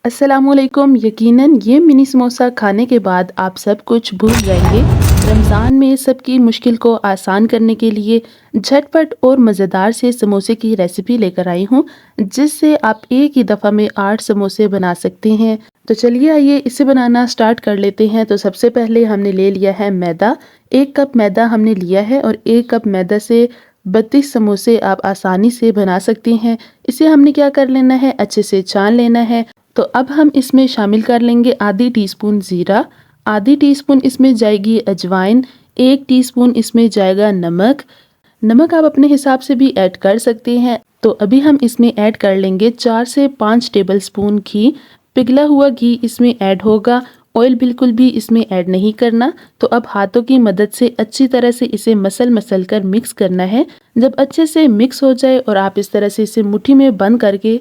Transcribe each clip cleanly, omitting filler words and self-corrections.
अस्सलामुअलैकुम। यकीनन ये मिनी समोसा खाने के बाद आप सब कुछ भूल जाएंगे। रमज़ान में सबकी मुश्किल को आसान करने के लिए झटपट और मज़ेदार से समोसे की रेसिपी लेकर आई हूँ, जिससे आप एक ही दफ़ा में 8 समोसे बना सकते हैं। तो चलिए आइए इसे बनाना स्टार्ट कर लेते हैं। तो सबसे पहले हमने ले लिया है मैदा। 1 कप मैदा हमने लिया है और 1 कप मैदा से 32 समोसे आप आसानी से बना सकते हैं। इसे हमने क्या कर लेना है, अच्छे से छान लेना है। तो अब हम इसमें शामिल कर लेंगे आधी टीस्पून ज़ीरा, आधी टीस्पून इसमें जाएगी अजवाइन, 1 टीस्पून इसमें जाएगा नमक। नमक आप अपने हिसाब से भी ऐड कर सकते हैं। तो अभी हम इसमें ऐड कर लेंगे 4 से 5 टेबल स्पून घी। पिघला हुआ घी इसमें ऐड होगा, ऑयल बिल्कुल भी इसमें ऐड नहीं करना। तो अब हाथों की मदद से अच्छी तरह से इसे मसल कर मिक्स करना है। जब अच्छे से मिक्स हो जाए और आप इस तरह से इसे मुट्ठी में बंद करके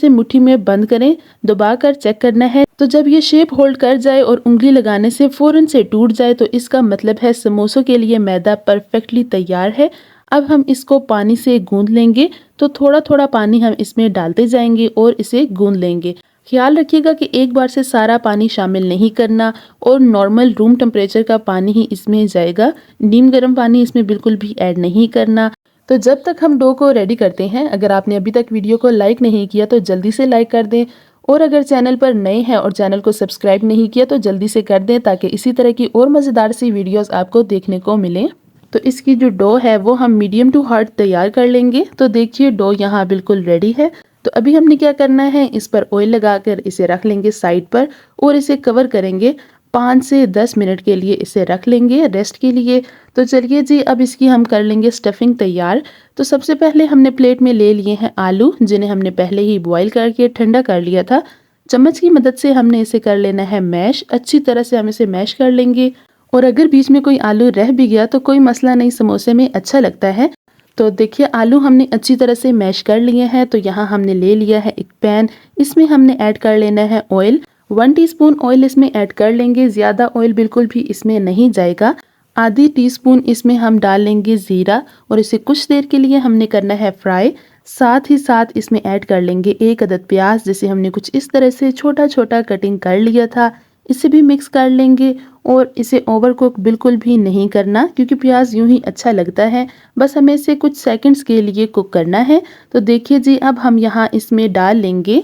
मुट्ठी में बंद करें, दबाकर चेक करना है। तो जब ये शेप होल्ड कर जाए और उंगली लगाने से फ़ौरन से टूट जाए तो इसका मतलब है समोसों के लिए मैदा परफेक्टली तैयार है। अब हम इसको पानी से गूंद लेंगे। तो थोड़ा थोड़ा पानी हम इसमें डालते जाएंगे और इसे गूंद लेंगे। ख्याल रखिएगा कि एक बार से सारा पानी शामिल नहीं करना और नॉर्मल रूम टेम्परेचर का पानी ही इसमें जाएगा। नीम गर्म पानी इसमें बिल्कुल भी ऐड नहीं करना। तो जब तक हम डो को रेडी करते हैं, अगर आपने अभी तक वीडियो को लाइक नहीं किया तो जल्दी से लाइक कर दें, और अगर चैनल पर नए हैं और चैनल को सब्सक्राइब नहीं किया तो जल्दी से कर दें, ताकि इसी तरह की और मज़ेदार सी वीडियोस आपको देखने को मिलें। तो इसकी जो डो है वो हम मीडियम टू हार्ड तैयार कर लेंगे। तो देखिए डो यहाँ बिल्कुल रेडी है। तो अभी हमने क्या करना है, इस पर ऑयल लगाकर इसे रख लेंगे साइड पर और इसे कवर करेंगे। 5 से 10 मिनट के लिए इसे रख लेंगे रेस्ट के लिए। तो चलिए जी, अब इसकी हम कर लेंगे स्टफिंग तैयार। तो सबसे पहले हमने प्लेट में ले लिए हैं आलू, जिन्हें हमने पहले ही बॉईल करके ठंडा कर लिया था। चम्मच की मदद से हमने इसे कर लेना है मैश। अच्छी तरह से हम इसे मैश कर लेंगे। और अगर बीच में कोई आलू रह भी गया तो कोई मसला नहीं, समोसे में अच्छा लगता है। तो देखिए आलू हमने अच्छी तरह से मैश कर लिए हैं। तो यहाँ हमने ले लिया है एक पैन, इसमें हमने ऐड कर लेना है ऑयल। 1 टीस्पून ऑयल इसमें ऐड कर लेंगे, ज़्यादा ऑयल बिल्कुल भी इसमें नहीं जाएगा। आधी टीस्पून इसमें हम डाल लेंगे ज़ीरा और इसे कुछ देर के लिए हमने करना है फ्राई। साथ ही साथ इसमें ऐड कर लेंगे 1 अदद प्याज, जिसे हमने कुछ इस तरह से छोटा छोटा कटिंग कर लिया था। इसे भी मिक्स कर लेंगे और इसे ओवर कुक बिल्कुल भी नहीं करना, क्योंकि प्याज यूं ही अच्छा लगता है। बस हमें इसे कुछ सेकंड्स के लिए कुक करना है। तो देखिए जी, अब हम यहाँ इसमें डाल लेंगे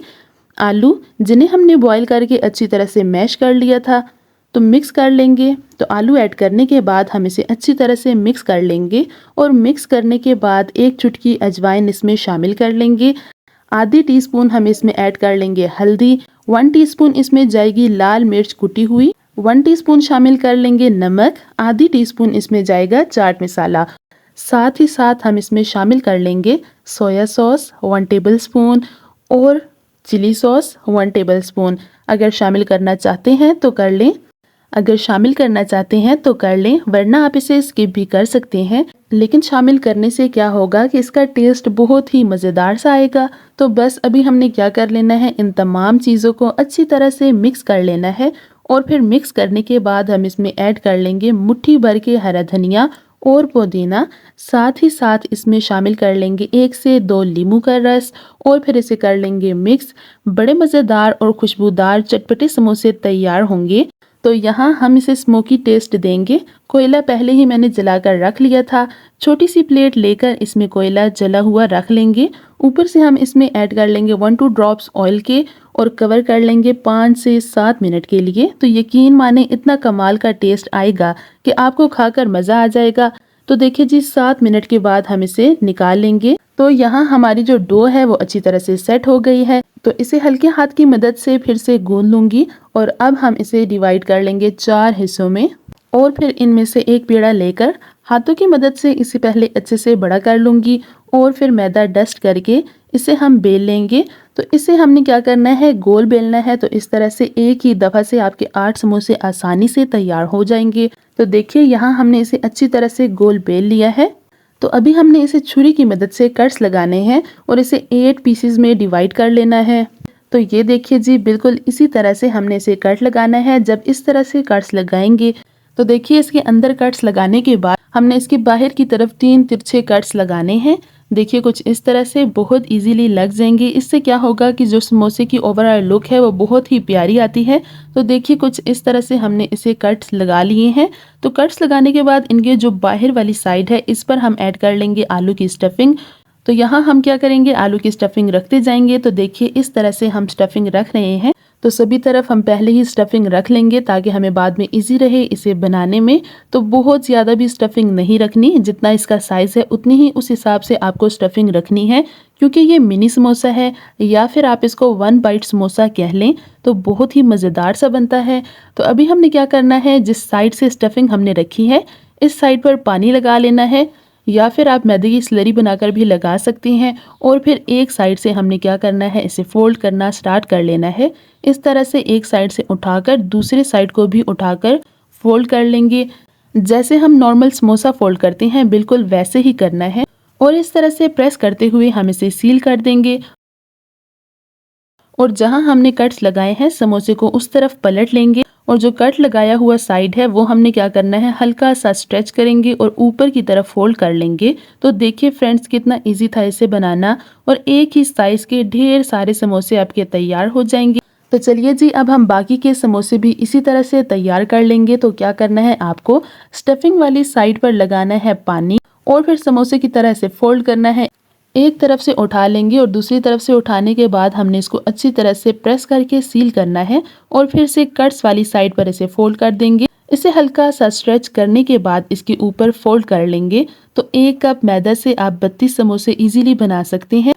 आलू, जिन्हें हमने बॉईल करके अच्छी तरह से मैश कर लिया था। तो मिक्स कर लेंगे। तो आलू ऐड करने के बाद हम इसे अच्छी तरह से मिक्स कर लेंगे और मिक्स करने के बाद 1 चुटकी अजवाइन इसमें शामिल कर लेंगे। आधी टीस्पून हम इसमें ऐड कर लेंगे हल्दी। 1 टीस्पून इसमें जाएगी लाल मिर्च कुटी हुई। 1 टीस्पून शामिल कर लेंगे नमक। आधी टीस्पून इसमें जाएगा चाट मसाला। साथ ही साथ हम इसमें शामिल कर लेंगे सोया सॉस 1 टेबल स्पून और चिली सॉस 1 टेबल स्पून। अगर शामिल करना चाहते हैं तो कर लें, वरना आप इसे स्किप भी कर सकते हैं। लेकिन शामिल करने से क्या होगा कि इसका टेस्ट बहुत ही मज़ेदार सा आएगा। तो बस अभी हमने क्या कर लेना है, इन तमाम चीज़ों को अच्छी तरह से मिक्स कर लेना है। और फिर मिक्स करने के बाद हम इसमें ऐड कर लेंगे मुट्ठी भर के हरा धनिया और पुदीना। साथ ही साथ इसमें शामिल कर लेंगे 1 से 2 नींबू का रस और फिर इसे कर लेंगे मिक्स। बड़े मज़ेदार और खुशबूदार चटपटे समोसे तैयार होंगे। तो यहाँ हम इसे स्मोकी टेस्ट देंगे। कोयला पहले ही मैंने जलाकर रख लिया था। छोटी सी प्लेट लेकर इसमें कोयला जला हुआ रख लेंगे। ऊपर से हम इसमें ऐड कर लेंगे 1-2 ड्रॉप्स ऑयल के और कवर कर लेंगे 5 से 7 मिनट के लिए। तो यकीन माने इतना कमाल का टेस्ट आएगा कि आपको खाकर मज़ा आ जाएगा। तो देखिए जी, 7 मिनट के बाद हम इसे निकाल लेंगे। तो यहाँ हमारी जो डो है वो अच्छी तरह से सेट हो गई है। तो इसे हल्के हाथ की मदद से फिर से गूंद लूंगी और अब हम इसे डिवाइड कर लेंगे 4 हिस्सों में और फिर इनमें से एक पेड़ा लेकर हाथों की मदद से इसे पहले अच्छे से बड़ा कर लूंगी और फिर मैदा डस्ट करके इसे हम बेल लेंगे। तो इसे हमने क्या करना है, गोल बेलना है। तो इस तरह से एक ही दफ़ा से आपके 8 समोसे आसानी से तैयार हो जाएंगे। तो देखिए यहाँ हमने इसे अच्छी तरह से गोल बेल लिया है। तो अभी हमने इसे छुरी की मदद से कट्स लगाने हैं और इसे 8 पीसेस में डिवाइड कर लेना है। तो ये देखिए जी, बिल्कुल इसी तरह से हमने इसे कट लगाना है। जब इस तरह से कट्स लगाएंगे तो देखिए इसके अंदर कट्स लगाने के बाद हमने इसके बाहर की तरफ 3 तिरछे कट्स लगाने हैं। देखिए कुछ इस तरह से बहुत इजीली लग जाएंगे। इससे क्या होगा कि जो समोसे की ओवरऑल लुक है वो बहुत ही प्यारी आती है। तो देखिए कुछ इस तरह से हमने इसे कट्स लगा लिए हैं। तो कट्स लगाने के बाद इनके जो बाहर वाली साइड है इस पर हम ऐड कर लेंगे आलू की स्टफिंग। तो यहाँ हम क्या करेंगे, आलू की स्टफिंग रखते जाएंगे। तो देखिए इस तरह से हम स्टफिंग रख रहे हैं। तो सभी तरफ हम पहले ही स्टफिंग रख लेंगे ताकि हमें बाद में इजी रहे इसे बनाने में। तो बहुत ज़्यादा भी स्टफिंग नहीं रखनी, जितना इसका साइज़ है उतनी ही उस हिसाब से आपको स्टफिंग रखनी है, क्योंकि ये मिनी समोसा है या फिर आप इसको वन बाइट समोसा कह लें। तो बहुत ही मज़ेदार सा बनता है। तो अभी हमने क्या करना है, जिस साइड से स्टफिंग हमने रखी है इस साइड पर पानी लगा लेना है, या फिर आप मैदे की स्लरी बनाकर भी लगा सकती हैं। और फिर एक साइड से हमने क्या करना है, इसे फोल्ड करना स्टार्ट कर लेना है। इस तरह से एक साइड से उठाकर दूसरे साइड को भी उठाकर फोल्ड कर लेंगे। जैसे हम नॉर्मल समोसा फोल्ड करते हैं बिल्कुल वैसे ही करना है। और इस तरह से प्रेस करते हुए हम इसे सील कर देंगे। और जहां हमने कट्स लगाए हैं समोसे को उस तरफ पलट लेंगे। और जो कट लगाया हुआ साइड है वो हमने क्या करना है, हल्का सा स्ट्रेच करेंगे और ऊपर की तरफ फोल्ड कर लेंगे। तो देखिए फ्रेंड्स कितना इजी था इसे बनाना, और एक ही साइज के ढेर सारे समोसे आपके तैयार हो जाएंगे। तो चलिए जी, अब हम बाकी के समोसे भी इसी तरह से तैयार कर लेंगे। तो क्या करना है, आपको स्टफिंग वाली साइड पर लगाना है पानी, और फिर समोसे की तरह से फोल्ड करना है। एक तरफ से उठा लेंगे और दूसरी तरफ से उठाने के बाद हमने इसको अच्छी तरह से प्रेस करके सील करना है। और फिर से कट्स वाली साइड पर इसे फोल्ड कर देंगे। इसे हल्का सा स्ट्रेच करने के बाद इसके ऊपर फोल्ड कर लेंगे। तो 1 कप मैदा से आप 32 समोसे इजीली बना सकते हैं।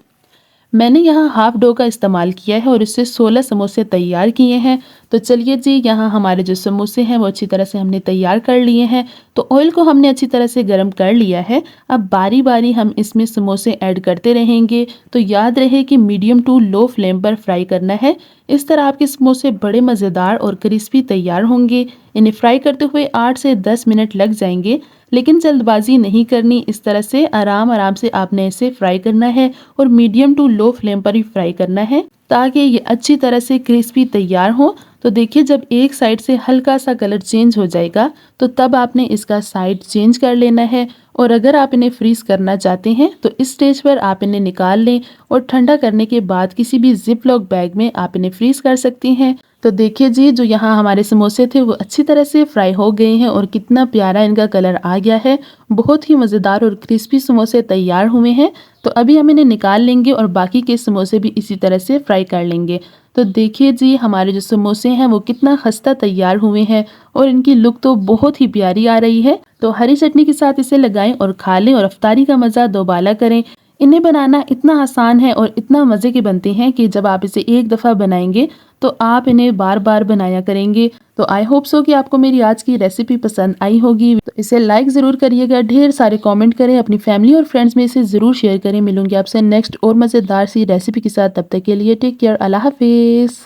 मैंने यहाँ हाफ डो का इस्तेमाल किया है और इससे 16 समोसे तैयार किए हैं। तो चलिए जी, यहाँ हमारे जो समोसे हैं वो अच्छी तरह से हमने तैयार कर लिए हैं। तो ऑयल को हमने अच्छी तरह से गर्म कर लिया है। अब बारी बारी हम इसमें समोसे ऐड करते रहेंगे। तो याद रहे कि मीडियम टू लो फ्लेम पर फ्राई करना है। इस तरह आपके समोसे बड़े मज़ेदार और क्रिस्पी तैयार होंगे। इन्हें फ्राई करते हुए 8 से 10 मिनट लग जाएंगे, लेकिन जल्दबाजी नहीं करनी। इस तरह से आराम आराम से आपने इसे फ्राई करना है और मीडियम टू लो फ्लेम पर ही फ्राई करना है ताकि ये अच्छी तरह से क्रिस्पी तैयार हो। तो देखिए जब एक साइड से हल्का सा कलर चेंज हो जाएगा तो तब आपने इसका साइड चेंज कर लेना है। और अगर आप इन्हें फ्रीज करना चाहते हैं तो इस स्टेज पर आप इन्हें निकाल लें और ठंडा करने के बाद किसी भी जिप लॉक बैग में आप इन्हें फ्रीज कर सकती हैं। तो देखिए जी, जो यहाँ हमारे समोसे थे वो अच्छी तरह से फ्राई हो गए हैं और कितना प्यारा इनका कलर आ गया है। बहुत ही मज़ेदार और क्रिस्पी समोसे तैयार हुए हैं। तो अभी हम इन्हें निकाल लेंगे और बाकी के समोसे भी इसी तरह से फ्राई कर लेंगे। तो देखिए जी, हमारे जो समोसे हैं वो कितना खस्ता तैयार हुए हैं और इनकी लुक तो बहुत ही प्यारी आ रही है। तो हरी चटनी के साथ इसे लगाएं और खा लें और अफ्तारी का मज़ा दोबाला करें। इन्हें बनाना इतना आसान है और इतना मज़े के बनते हैं कि जब आप इसे एक दफ़ा बनाएंगे तो आप इन्हें बार बार बनाया करेंगे। तो आई होप सो कि आपको मेरी आज की रेसिपी पसंद आई होगी। तो इसे लाइक ज़रूर करिएगा, ढेर सारे कमेंट करें, अपनी फैमिली और फ्रेंड्स में इसे ज़रूर शेयर करें। मिलूंगी आपसे नेक्स्ट और मज़ेदार सी रेसिपी के साथ। तब तक के लिए टेक केयर, अल्लाह हाफिज़।